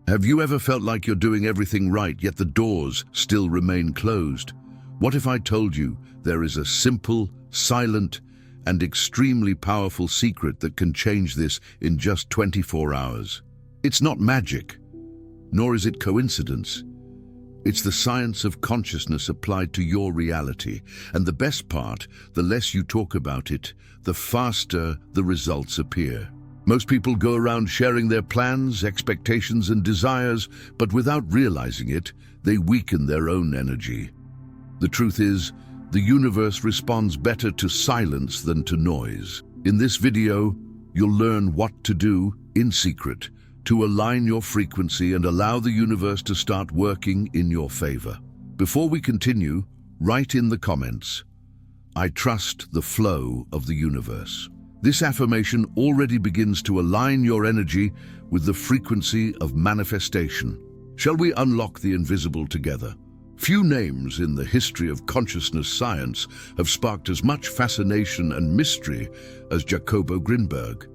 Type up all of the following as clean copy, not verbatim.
Have you ever felt like you're doing everything right, yet the doors still remain closed? What if I told you there is a simple, silent, and extremely powerful secret that can change this in just 24 hours? It's not magic, nor is it coincidence. It's the science of consciousness applied to your reality. And the best part, the less you talk about it, the faster the results appear. Most people go around sharing their plans, expectations, and desires, but without realizing it, they weaken their own energy. The truth is, the universe responds better to silence than to noise. In this video, you'll learn what to do in secret to align your frequency and allow the universe to start working in your favor. Before we continue, write in the comments, "I trust the flow of the universe." This affirmation already begins to align your energy with the frequency of manifestation. Shall we unlock the invisible together? Few names in the history of consciousness science have sparked as much fascination and mystery as Jacobo Grinberg.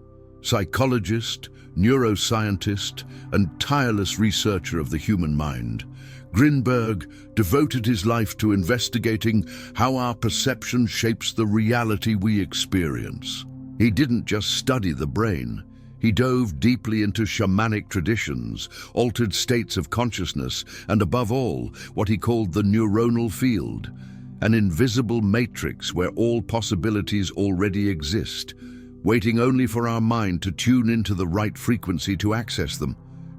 Psychologist, neuroscientist, and tireless researcher of the human mind, Grinberg devoted his life to investigating how our perception shapes the reality we experience. He didn't just study the brain. He dove deeply into shamanic traditions, altered states of consciousness, and above all, what he called the neuronal field, an invisible matrix where all possibilities already exist, waiting only for our mind to tune into the right frequency to access them.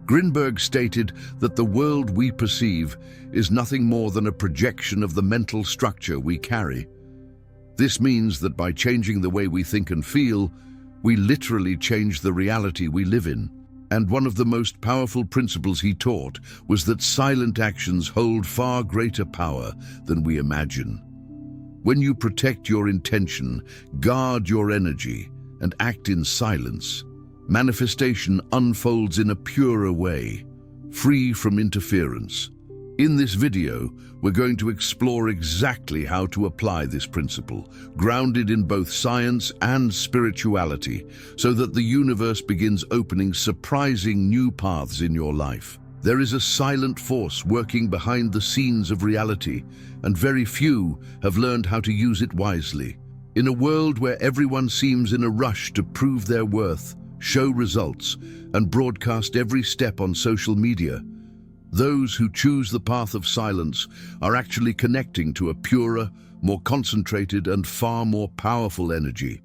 Grinberg stated that the world we perceive is nothing more than a projection of the mental structure we carry. This means that by changing the way we think and feel, we literally change the reality we live in. And one of the most powerful principles he taught was that silent actions hold far greater power than we imagine. When you protect your intention, guard your energy, and act in silence, manifestation unfolds in a purer way, free from interference. In this video, we're going to explore exactly how to apply this principle, grounded in both science and spirituality, so that the universe begins opening surprising new paths in your life. There is a silent force working behind the scenes of reality, and very few have learned how to use it wisely. In a world where everyone seems in a rush to prove their worth, show results, and broadcast every step on social media, those who choose the path of silence are actually connecting to a purer, more concentrated, and far more powerful energy.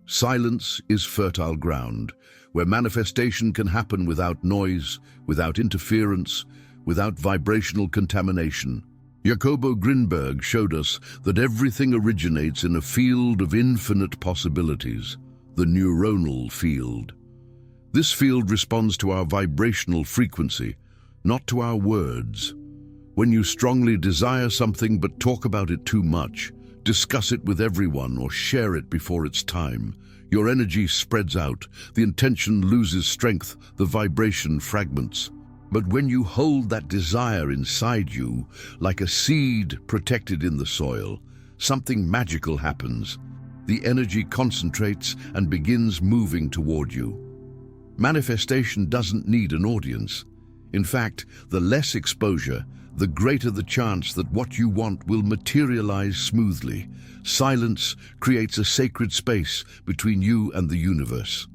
Silence is fertile ground, where manifestation can happen without noise, without interference, without vibrational contamination. Jacobo Grinberg showed us that everything originates in a field of infinite possibilities, the neuronal field. This field responds to our vibrational frequency, not to our words. When you strongly desire something but talk about it too much, discuss it with everyone or share it before it's time, your energy spreads out, the intention loses strength, the vibration fragments. But when you hold that desire inside you, like a seed protected in the soil, something magical happens. The energy concentrates and begins moving toward you. Manifestation doesn't need an audience. In fact, the less exposure, the greater the chance that what you want will materialize smoothly. Silence creates a sacred space between you and the universe.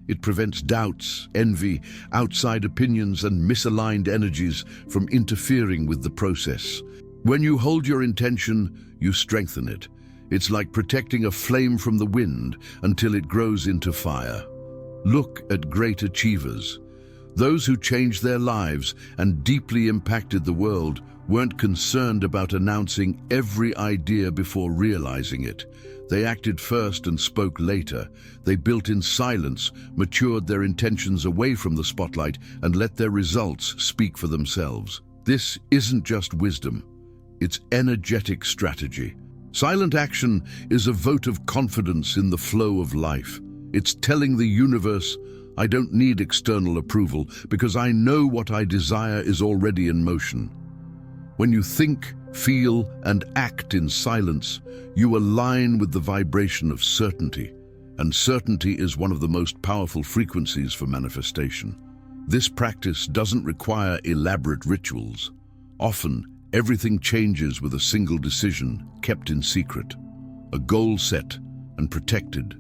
It prevents doubts, envy, outside opinions, and misaligned energies from interfering with the process. When you hold your intention, you strengthen it. It's like protecting a flame from the wind until it grows into fire. Look at great achievers. Those who changed their lives and deeply impacted the world weren't concerned about announcing every idea before realizing it. They acted first and spoke later. They built in silence, matured their intentions away from the spotlight, and let their results speak for themselves. This isn't just wisdom, it's energetic strategy. Silent action is a vote of confidence in the flow of life. It's telling the universe, I don't need external approval because I know what I desire is already in motion. When you think, feel, and act in silence, you align with the vibration of certainty, and certainty is one of the most powerful frequencies for manifestation. This practice doesn't require elaborate rituals. Often, everything changes with a single decision kept in secret, a goal set and protected,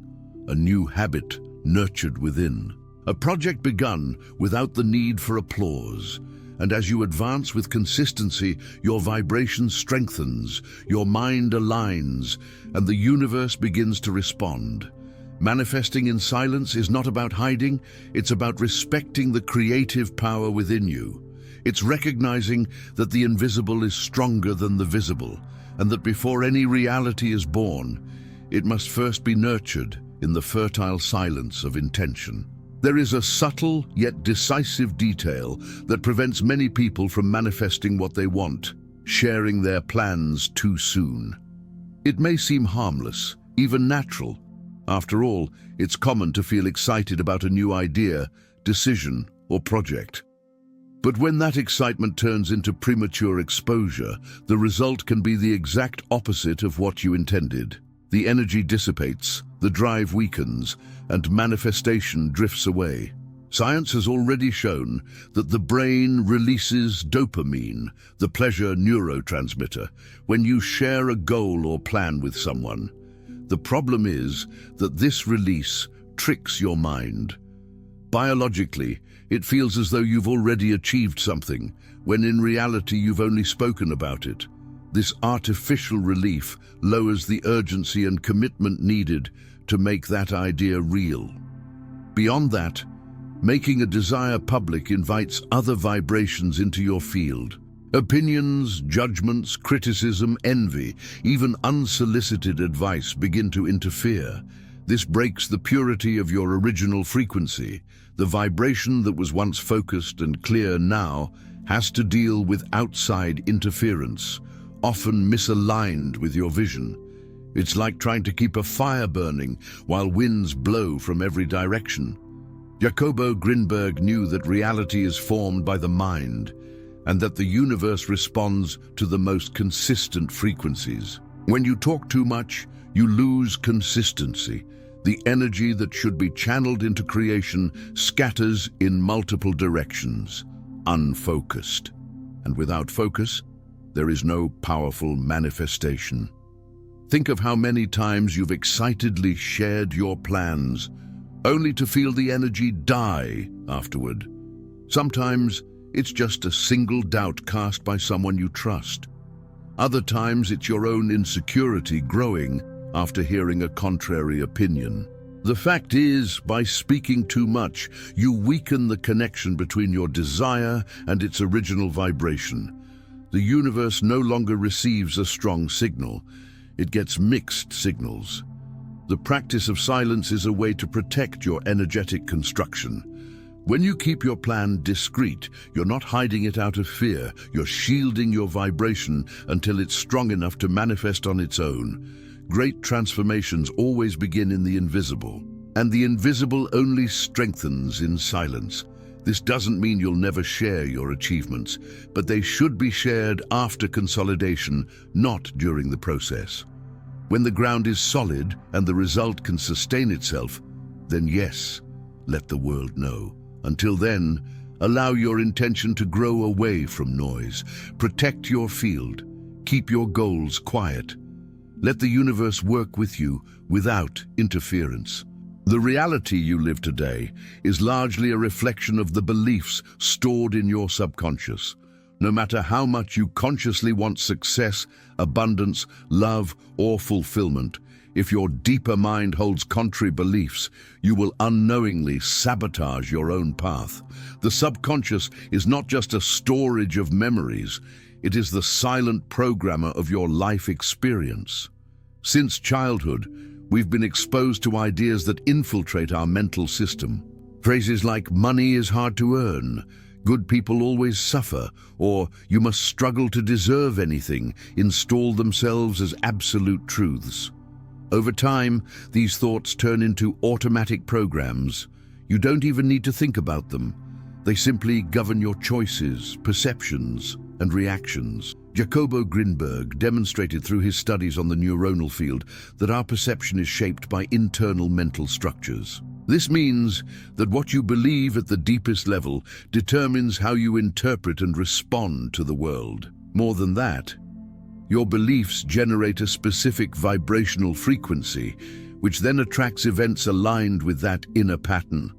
a new habit nurtured within. A project begun without the need for applause, and as you advance with consistency, your vibration strengthens, your mind aligns, and the universe begins to respond. Manifesting in silence is not about hiding, it's about respecting the creative power within you. It's recognizing that the invisible is stronger than the visible, and that before any reality is born, it must first be nurtured in the fertile silence of intention. There is a subtle yet decisive detail that prevents many people from manifesting what they want, sharing their plans too soon. It may seem harmless, even natural. After all, it's common to feel excited about a new idea, decision, or project. But when that excitement turns into premature exposure, the result can be the exact opposite of what you intended. The energy dissipates, the drive weakens, and manifestation drifts away. Science has already shown that the brain releases dopamine, the pleasure neurotransmitter, when you share a goal or plan with someone. The problem is that this release tricks your mind. Biologically, it feels as though you've already achieved something, when in reality you've only spoken about it. This artificial relief lowers the urgency and commitment needed to make that idea real. Beyond that, making a desire public invites other vibrations into your field. Opinions, judgments, criticism, envy, even unsolicited advice begin to interfere. This breaks the purity of your original frequency. The vibration that was once focused and clear now has to deal with outside interference, often misaligned with your vision. It's like trying to keep a fire burning while winds blow from every direction. Jacobo Grinberg knew that reality is formed by the mind, and that the universe responds to the most consistent frequencies. When you talk too much, you lose consistency. The energy that should be channeled into creation scatters in multiple directions, unfocused. And without focus, there is no powerful manifestation. Think of how many times you've excitedly shared your plans, only to feel the energy die afterward. Sometimes it's just a single doubt cast by someone you trust. Other times it's your own insecurity growing after hearing a contrary opinion. The fact is, by speaking too much, you weaken the connection between your desire and its original vibration. The universe no longer receives a strong signal. It gets mixed signals. The practice of silence is a way to protect your energetic construction. When you keep your plan discreet, you're not hiding it out of fear. You're shielding your vibration until it's strong enough to manifest on its own. Great transformations always begin in the invisible, and the invisible only strengthens in silence. This doesn't mean you'll never share your achievements, but they should be shared after consolidation, not during the process. When the ground is solid and the result can sustain itself, then yes, let the world know. Until then, allow your intention to grow away from noise. Protect your field. Keep your goals quiet. Let the universe work with you without interference. The reality you live today is largely a reflection of the beliefs stored in your subconscious. No matter how much you consciously want success, abundance, love, or fulfillment, if your deeper mind holds contrary beliefs, you will unknowingly sabotage your own path. The subconscious is not just a storage of memories, it is the silent programmer of your life experience. Since childhood, we've been exposed to ideas that infiltrate our mental system. Phrases like money is hard to earn, good people always suffer, or you must struggle to deserve anything, install themselves as absolute truths. Over time, these thoughts turn into automatic programs. You don't even need to think about them. They simply govern your choices, perceptions, and reactions. Jacobo Grinberg demonstrated through his studies on the neuronal field that our perception is shaped by internal mental structures. This means that what you believe at the deepest level determines how you interpret and respond to the world. More than that, your beliefs generate a specific vibrational frequency, which then attracts events aligned with that inner pattern.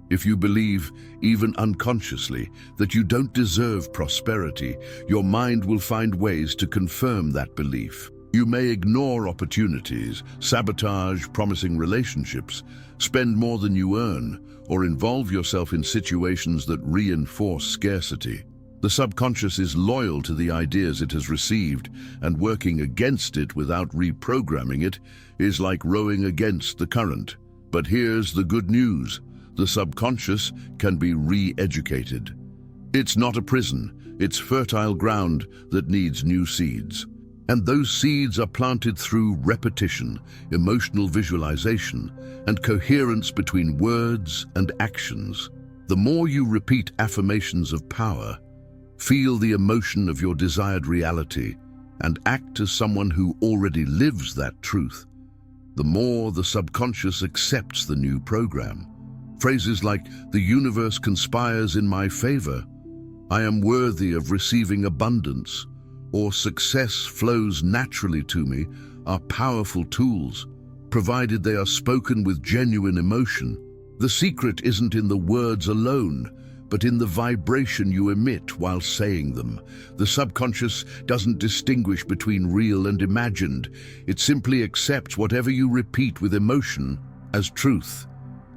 If you believe, even unconsciously, that you don't deserve prosperity, your mind will find ways to confirm that belief. You may ignore opportunities, sabotage promising relationships, spend more than you earn, or involve yourself in situations that reinforce scarcity. The subconscious is loyal to the ideas it has received, and working against it without reprogramming it is like rowing against the current. But here's the good news. The subconscious can be re-educated. It's not a prison, it's fertile ground that needs new seeds. And those seeds are planted through repetition, emotional visualization, and coherence between words and actions. The more you repeat affirmations of power, feel the emotion of your desired reality, and act as someone who already lives that truth, the more the subconscious accepts the new program. Phrases like, "The universe conspires in my favor," "I am worthy of receiving abundance," or "success flows naturally to me," are powerful tools, provided they are spoken with genuine emotion. The secret isn't in the words alone, but in the vibration you emit while saying them. The subconscious doesn't distinguish between real and imagined. It simply accepts whatever you repeat with emotion as truth.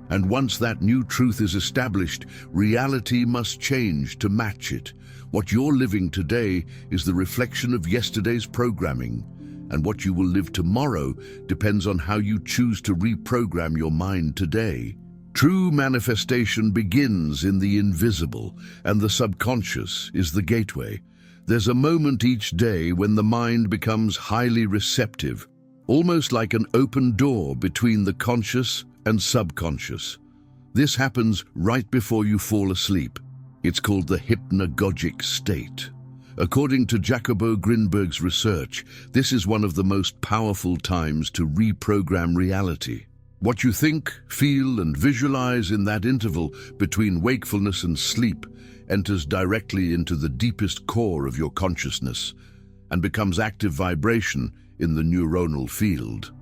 And once that new truth is established, reality must change to match it. What you're living today is the reflection of yesterday's programming, and what you will live tomorrow depends on how you choose to reprogram your mind today. True manifestation begins in the invisible, and the subconscious is the gateway. There's a moment each day when the mind becomes highly receptive, almost like an open door between the conscious and subconscious. This happens right before you fall asleep. It's called the hypnagogic state. According to Jacobo Grinberg's research, this is one of the most powerful times to reprogram reality. What you think, feel, and visualize in that interval between wakefulness and sleep enters directly into the deepest core of your consciousness and becomes active vibration in the neuronal field.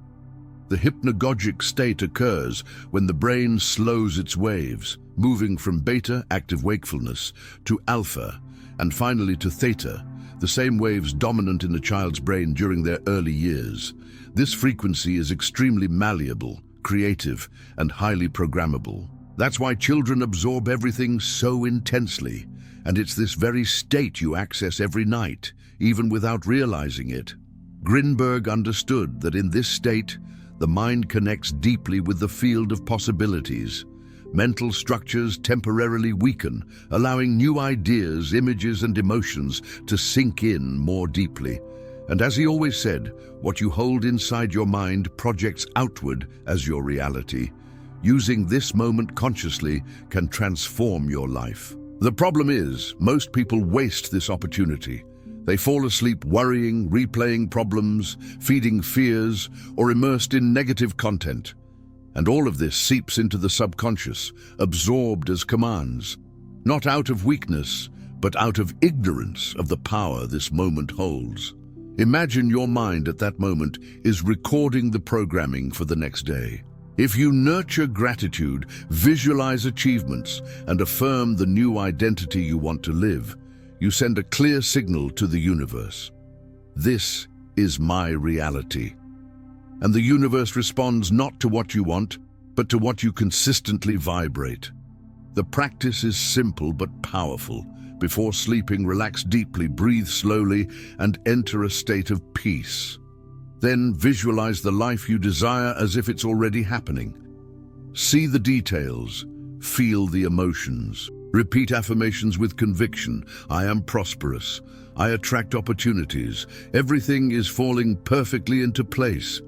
The hypnagogic state occurs when the brain slows its waves, moving from beta, active wakefulness, to alpha, and finally to theta, the same waves dominant in a child's brain during their early years. This frequency is extremely malleable, creative, and highly programmable. That's why children absorb everything so intensely, and it's this very state you access every night, even without realizing it. Grinberg understood that in this state, the mind connects deeply with the field of possibilities. Mental structures temporarily weaken, allowing new ideas, images, and emotions to sink in more deeply. And as he always said, what you hold inside your mind projects outward as your reality. Using this moment consciously can transform your life. The problem is, most people waste this opportunity. They fall asleep worrying, replaying problems, feeding fears, or immersed in negative content. And all of this seeps into the subconscious, absorbed as commands, not out of weakness, but out of ignorance of the power this moment holds. Imagine your mind at that moment is recording the programming for the next day. If you nurture gratitude, visualize achievements, and affirm the new identity you want to live, you send a clear signal to the universe. This is my reality. And the universe responds not to what you want, but to what you consistently vibrate. The practice is simple but powerful. Before sleeping, relax deeply, breathe slowly, and enter a state of peace. Then visualize the life you desire as if it's already happening. See the details, feel the emotions. Repeat affirmations with conviction. I am prosperous. I attract opportunities. Everything is falling perfectly into place.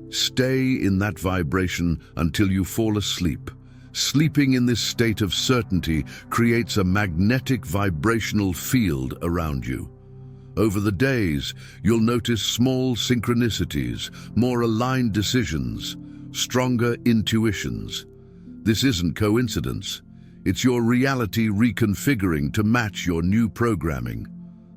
Stay in that vibration until you fall asleep. Sleeping in this state of certainty creates a magnetic vibrational field around you. Over the days, you'll notice small synchronicities, more aligned decisions, stronger intuitions. This isn't coincidence. It's your reality reconfiguring to match your new programming.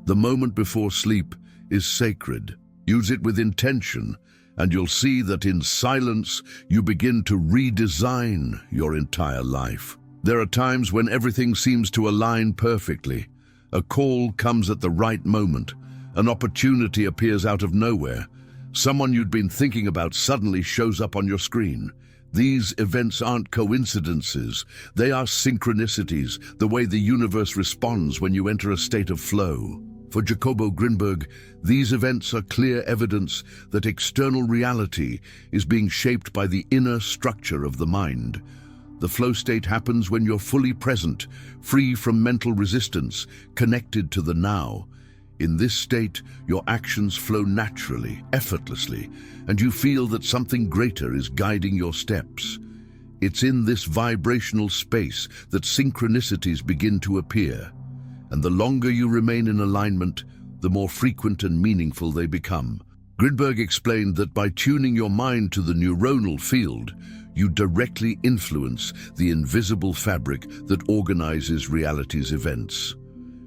The moment before sleep is sacred. Use it with intention, and you'll see that in silence you begin to redesign your entire life. There are times when everything seems to align perfectly. A call comes at the right moment. An opportunity appears out of nowhere. Someone you'd been thinking about suddenly shows up on your screen. These events aren't coincidences. They are synchronicities, the way the universe responds when you enter a state of flow. For Jacobo Grinberg, these events are clear evidence that external reality is being shaped by the inner structure of the mind. The flow state happens when you're fully present, free from mental resistance, connected to the now. In this state, your actions flow naturally, effortlessly, and you feel that something greater is guiding your steps. It's in this vibrational space that synchronicities begin to appear. And the longer you remain in alignment, the more frequent and meaningful they become. Grinberg explained that by tuning your mind to the neuronal field, you directly influence the invisible fabric that organizes reality's events.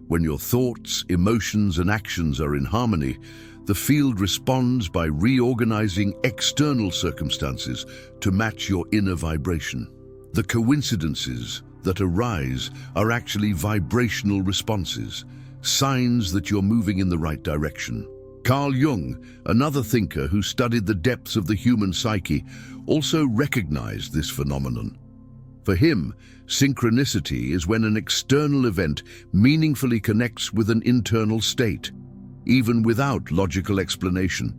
When your thoughts, emotions, and actions are in harmony, the field responds by reorganizing external circumstances to match your inner vibration. The coincidences that arise are actually vibrational responses, signs that you're moving in the right direction. Carl Jung, another thinker who studied the depths of the human psyche, also recognized this phenomenon. For him, synchronicity is when an external event meaningfully connects with an internal state, even without logical explanation.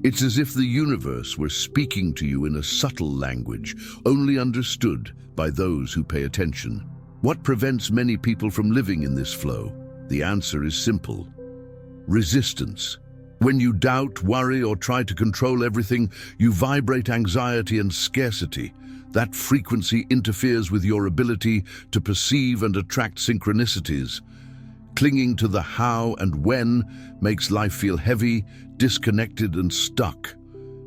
It's as if the universe were speaking to you in a subtle language, only understood by those who pay attention. What prevents many people from living in this flow? The answer is simple: resistance. When you doubt, worry, or try to control everything, you vibrate anxiety and scarcity. That frequency interferes with your ability to perceive and attract synchronicities. Clinging to the how and when makes life feel heavy, disconnected, and stuck.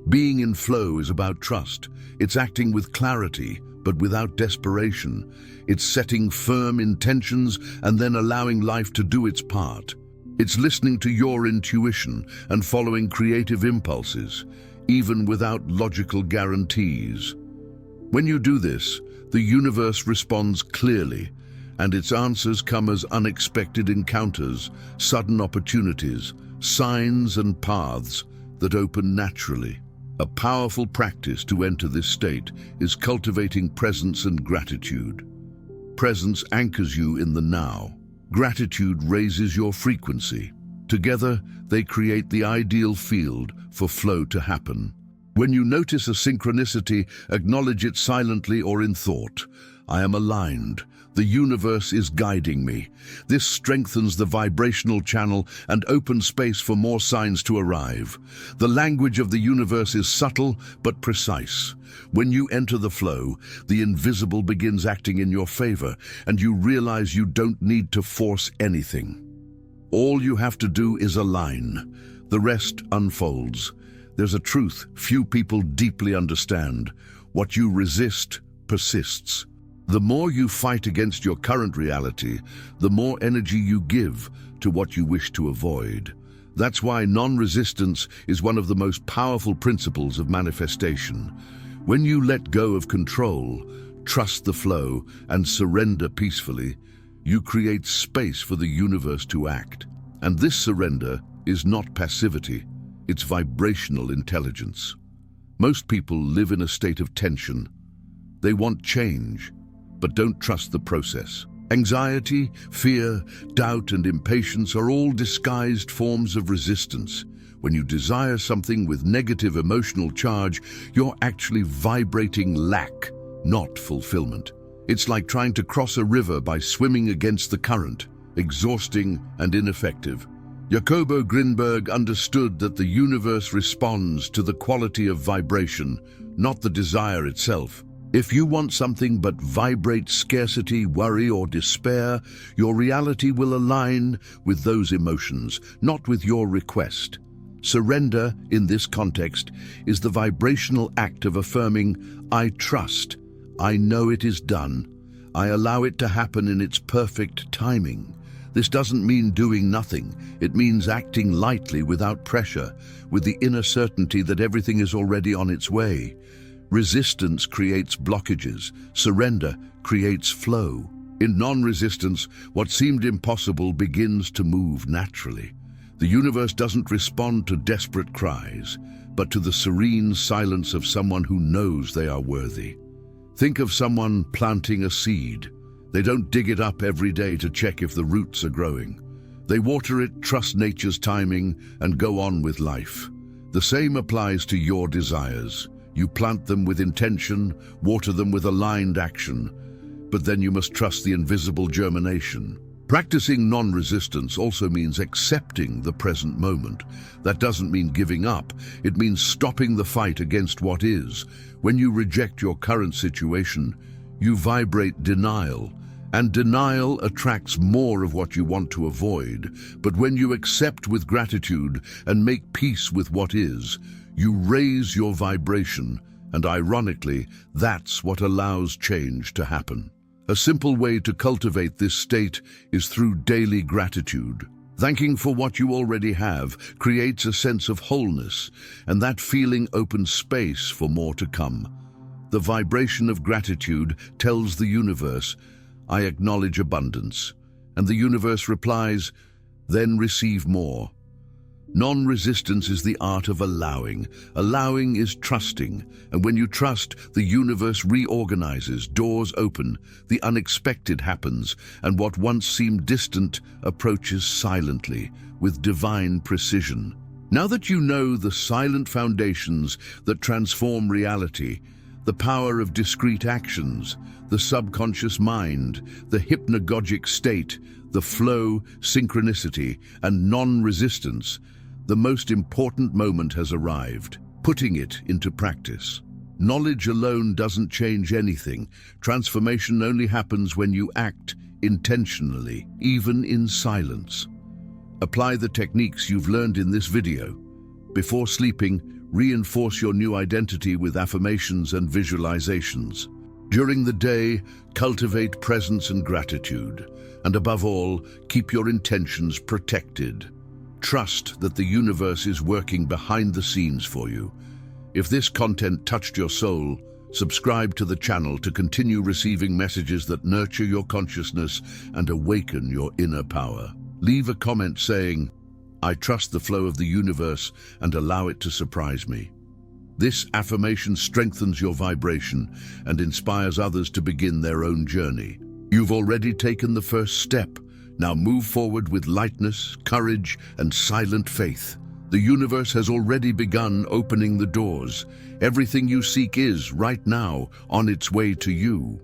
Being in flow is about trust. It's acting with clarity, but without desperation. It's setting firm intentions and then allowing life to do its part. It's listening to your intuition and following creative impulses, even without logical guarantees. When you do this, the universe responds clearly, and its answers come as unexpected encounters, sudden opportunities, signs and paths that open naturally. A powerful practice to enter this state is cultivating presence and gratitude. Presence anchors you in the now. Gratitude raises your frequency. Together, they create the ideal field for flow to happen. When you notice a synchronicity, acknowledge it silently or in thought. I am aligned. The universe is guiding me. This strengthens the vibrational channel and opens space for more signs to arrive. The language of the universe is subtle but precise. When you enter the flow, the invisible begins acting in your favor, and you realize you don't need to force anything. All you have to do is align. The rest unfolds. There's a truth few people deeply understand. What you resist persists. The more you fight against your current reality, the more energy you give to what you wish to avoid. That's why non-resistance is one of the most powerful principles of manifestation. When you let go of control, trust the flow, and surrender peacefully, you create space for the universe to act. And this surrender is not passivity. It's vibrational intelligence. Most people live in a state of tension. They want change, but don't trust the process. Anxiety, fear, doubt, and impatience are all disguised forms of resistance. When you desire something with negative emotional charge, you're actually vibrating lack, not fulfillment. It's like trying to cross a river by swimming against the current, exhausting and ineffective. Jacobo Grinberg understood that the universe responds to the quality of vibration, not the desire itself. If you want something but vibrate scarcity, worry, or despair, your reality will align with those emotions, not with your request. Surrender, in this context, is the vibrational act of affirming, I trust, I know it is done. I allow it to happen in its perfect timing. This doesn't mean doing nothing. It means acting lightly without pressure, with the inner certainty that everything is already on its way. Resistance creates blockages. Surrender creates flow. In non-resistance, what seemed impossible begins to move naturally. The universe doesn't respond to desperate cries, but to the serene silence of someone who knows they are worthy. Think of someone planting a seed. They don't dig it up every day to check if the roots are growing. They water it, trust nature's timing, and go on with life. The same applies to your desires. You plant them with intention, water them with aligned action, but then you must trust the invisible germination. Practicing non-resistance also means accepting the present moment. That doesn't mean giving up. It means stopping the fight against what is. When you reject your current situation, you vibrate denial, and denial attracts more of what you want to avoid. But when you accept with gratitude and make peace with what is, you raise your vibration, and ironically, that's what allows change to happen. A simple way to cultivate this state is through daily gratitude. Thanking for what you already have creates a sense of wholeness, and that feeling opens space for more to come. The vibration of gratitude tells the universe, "I acknowledge abundance," and the universe replies, "Then receive more." Non-resistance is the art of allowing. Allowing is trusting, and when you trust, the universe reorganizes, doors open, the unexpected happens, and what once seemed distant approaches silently, with divine precision. Now that you know the silent foundations that transform reality, the power of discrete actions, the subconscious mind, the hypnagogic state, the flow, synchronicity, and non-resistance, the most important moment has arrived, putting it into practice. Knowledge alone doesn't change anything. Transformation only happens when you act intentionally, even in silence. Apply the techniques you've learned in this video. Before sleeping, reinforce your new identity with affirmations and visualizations. During the day, cultivate presence and gratitude. And above all, keep your intentions protected. Trust that the universe is working behind the scenes for you. If this content touched your soul, subscribe to the channel to continue receiving messages that nurture your consciousness and awaken your inner power. Leave a comment saying, "I trust the flow of the universe and allow it to surprise me." This affirmation strengthens your vibration and inspires others to begin their own journey. You've already taken the first step. Now move forward with lightness, courage, and silent faith. The universe has already begun opening the doors. Everything you seek is, right now, on its way to you.